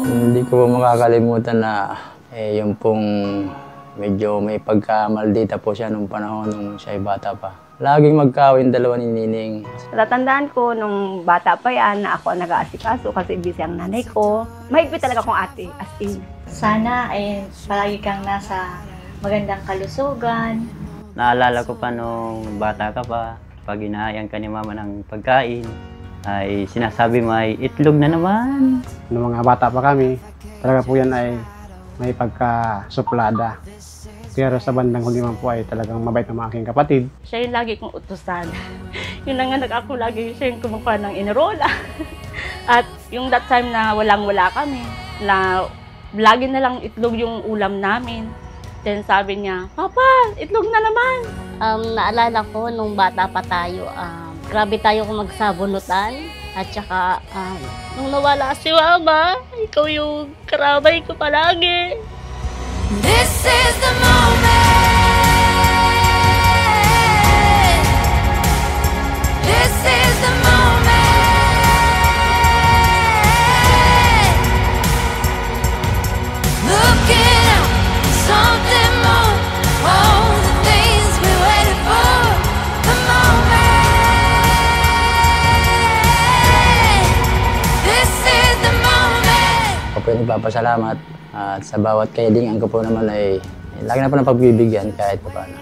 Hindi ko makakalimutan na yung pong medyo may pagkamaldita po siya nung panahon nung siya ay bata pa. Laging magkawin dalawa ni Nining. Natatandaan ko nung bata pa yan na ako ang nag-aasikaso kasi busy ang nanay ko. Mahigpit talaga akong ate, as in. Sana ay palagi kang nasa magandang kalusugan. Naalala ko pa nung bata ka pa, pag inahayan ka ni mama ng pagkain, ay sinasabi mo ay itlog na naman. Noong mga bata pa kami, talaga po yan ay may pagkasuplada. Pero sa bandang huli man po ay talagang mabait ng mga aking kapatid. Siya yung lagi kong utusan. Yung nanganak ako lagi siya yung kumukuha ng inirola. At yung that time na walang-wala kami, na lagi na lang itlog yung ulam namin. Then sabi niya, Papa, itlog na naman. Naalala ko nung bata pa tayo, grabe tayo kung magsabunutan. At saka, nung nawala si Mama, ikaw yung karabay ko palagi. This is the moment. This is the moment. Looking up, something more. All the things we waited for. The moment. This is the moment. Ako po yung nagpapasalamat. At sa bawat kailingan ko po naman ay lagi na po ng pagbibigyan kahit pa paano.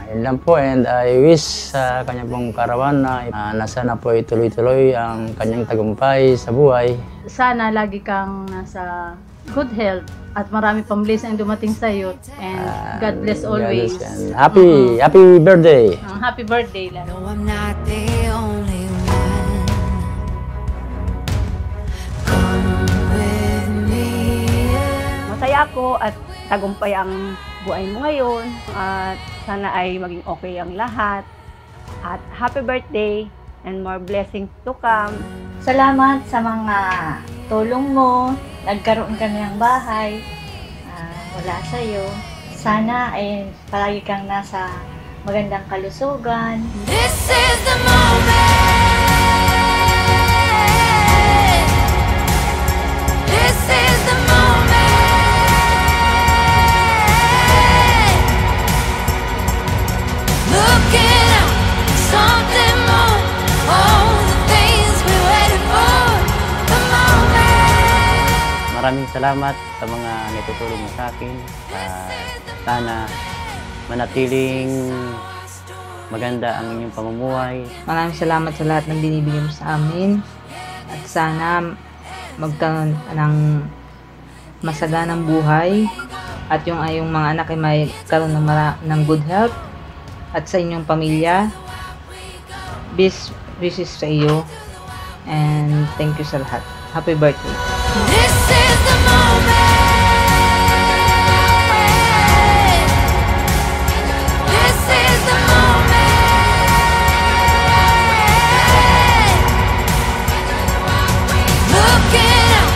Ayun lang po, and I wish sa kanya pong karawan na sana po ituloy-tuloy ang kanyang tagumpay sa buhay. Sana lagi kang nasa good health at marami pang blessing ang dumating sa iyo. And God bless always. Happy birthday! Happy birthday lang. No, I'm not the only one. Come with me. Masaya ako at tagumpay ang buhay mo ngayon. At sana ay maging okay ang lahat. At happy birthday and more blessings to come. Salamat sa mga tulong mo. Nagkaroon kami ng bahay. Wala sa'yo. Sana ay palagi kang nasa magandang kalusugan. This is the moment. This is the moment. Looking up, something more. All the things we waited for. The moment. Maraming salamat sa mga natutulong mo sa akin. Sana manatiling maganda ang inyong pamumuhay. Maraming salamat sa lahat ng binibigay mo sa amin. At sana magkaroon ng masaganang buhay. At yung mga anak ay may karoon ng good health. At sa inyong pamilya. Best wishes sa iyo. And thank you sa lahat. Happy birthday. This is the moment. This is the moment. Looking up,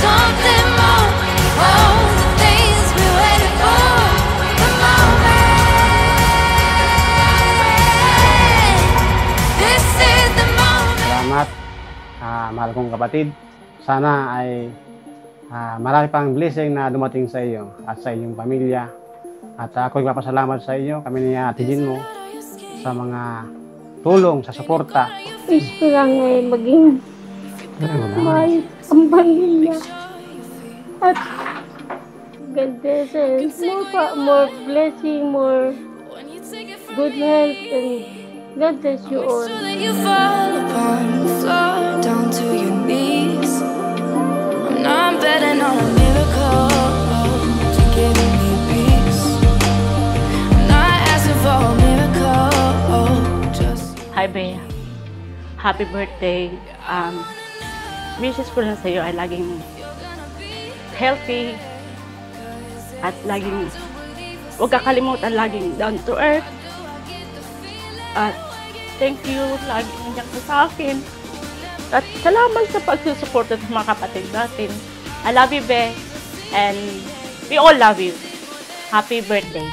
something more. All the things we waited for. The moment. This is the moment. Salamat, mahal kong kapatid. Sana ay marami pang blessing na dumating sa iyo at sa iyong pamilya. At ako'y magpapasalamat sa iyo, kami ni Ate Jean mo, sa mga tulong, sa suporta. Wish ko lang ay maging maayos ang pamilya. At God bless and more blessing, more good health, and God bless you all. So that you fall upon the floor, down to your knees. Now I'm betting on a miracle to give me peace. I'm not asking for a miracle, just Hi, Bea. Happy birthday. Wishes ko lang sa'yo ay laging healthy at laging huwag kakalimutan laging down to earth. At thank you lagi nandiyan ka sa akin. At salamat sa pagsusuporta sa mga kapatid natin. I love you, Be. And we all love you. Happy birthday.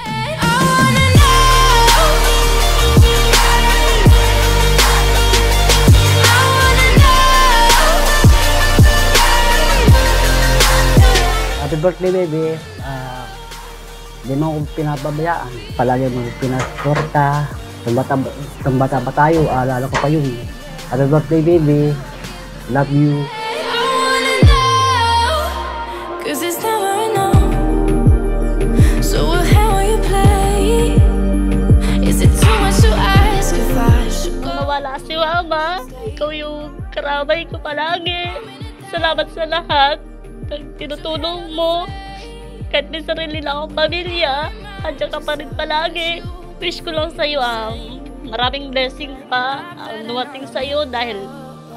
Happy birthday, baby. Di mo akong pinapabayaan. Palagi mo pinasuporta. Itong bata pa tayo, alala ko pa yun. Happy birthday, baby. Love you. cause it's never enough. So what hand will you play? Is it too much to ask if I should go? Nawala si Mama. Ikaw yung karamay ko palagi. Salamat sa lahat ng tinutulong mo. Kahit may sarili lang akong pamilya, andyan ka pa rin palagi. Wish ko lang sa'yo maraming blessing pa ang dumating sa'yo dahil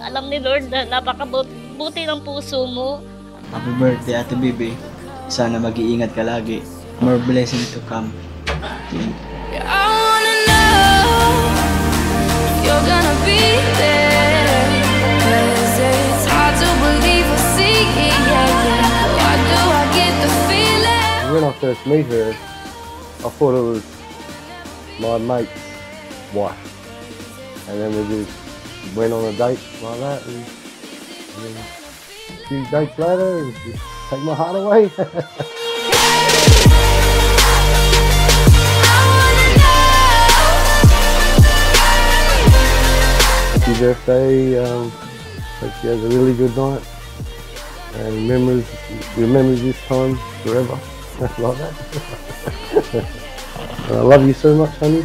alam ni Lord na napakabuti ng puso mo. Happy birthday, Ate Bibi. Sana mag-iingat ka lagi. More blessing to come. I wanna know if you're gonna be there, cause it's hard to believe or see it, yeah. Why do I get the feeling? When I first met her, I thought it was my mate's wife. And then we just went on a date like that, and then a few dates later, it just take my heart away. Happy birthday, hope she has a really good night and remembers this time forever. Like that. I love you so much, honey.